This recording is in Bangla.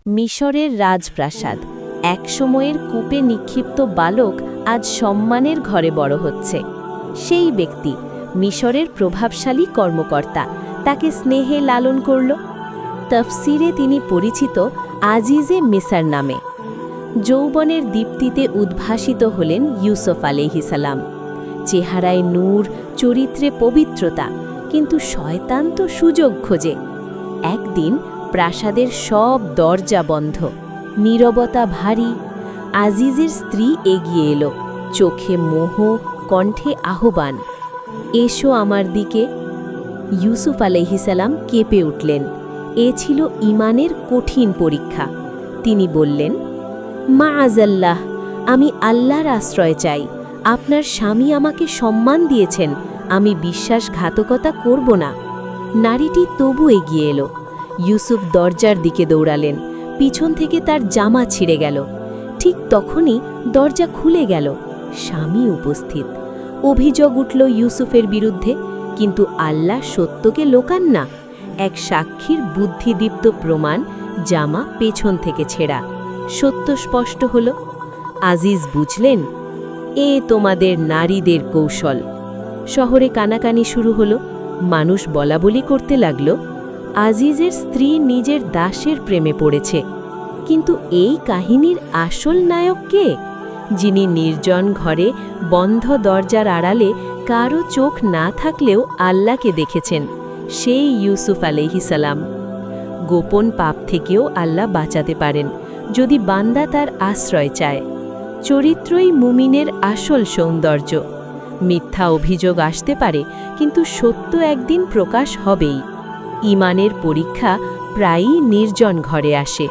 মিশরের রাজপ্রাসাদ, একসময়ের কূপে নিক্ষিপ্ত বালক আজ সম্মানের ঘরে বড় হচ্ছে। সেই ব্যক্তি মিশরের প্রভাবশালী কর্মকর্তা তাকে স্নেহে লালন করল। তফসিরে তিনি পরিচিত আজিজে মিসর নামে। যৌবনের দীপ্তিতে উদ্ভাসিত হলেন ইউসুফ আলাইহিসালাম। চেহারায় নূর, চরিত্রে পবিত্রতা, কিন্তু শয়তান তো সুযোগ খোঁজে। একদিন প্রাসাদের সব দরজা বন্ধ, নীরবতা ভারী। আজিজের স্ত্রী এগিয়ে এলো, চোখে মোহ, কণ্ঠে আহ্বান, এসো আমার দিকে। ইউসুফ আলাইহিসালাম কেঁপে উঠলেন। এ ছিল ঈমানের কঠিন পরীক্ষা। তিনি বললেন, মাআযাল্লাহ, আমি আল্লাহর আশ্রয় চাই। আপনার স্বামী আমাকে সম্মান দিয়েছেন, আমি বিশ্বাসঘাতকতা করব না। নারীটি তবু এগিয়ে এলো। ইউসুফ দরজার দিকে দৌড়ালেন, পিছন থেকে তার জামা ছিঁড়ে গেল। ঠিক তখনই দরজা খুলে গেল, স্বামী উপস্থিত। অভিযোগ উঠল ইউসুফের বিরুদ্ধে, কিন্তু আল্লাহ সত্যকে লোকান না। এক সাক্ষীর বুদ্ধিদীপ্ত প্রমাণ, জামা পেছন থেকে ছেঁড়া। সত্য স্পষ্ট হল। আজিজ বুঝলেন, এ তোমাদের নারীদের কৌশল। শহরে কানাকানি শুরু হলো, মানুষ বলাবলি করতে লাগল, আজিজের স্ত্রী নিজের দাসের প্রেমে পড়েছে। কিন্তু এই কাহিনীর আসল নায়ক কে? যিনি নির্জন ঘরে বন্ধ দরজার আড়ালে কারো চোখ না থাকলেও আল্লাহকে দেখেছেন, সেই ইউসুফ আলাইহিসালাম। গোপন পাপ থেকেও আল্লাহ বাঁচাতে পারেন, যদি বান্দা তার আশ্রয় চায়। চরিত্রই মুমিনের আসল সৌন্দর্য। মিথ্যা অভিযোগ আসতে পারে, কিন্তু সত্য একদিন প্রকাশ হবেই। ঈমানের পরীক্ষা প্রায়ই নির্জন ঘরে আসে।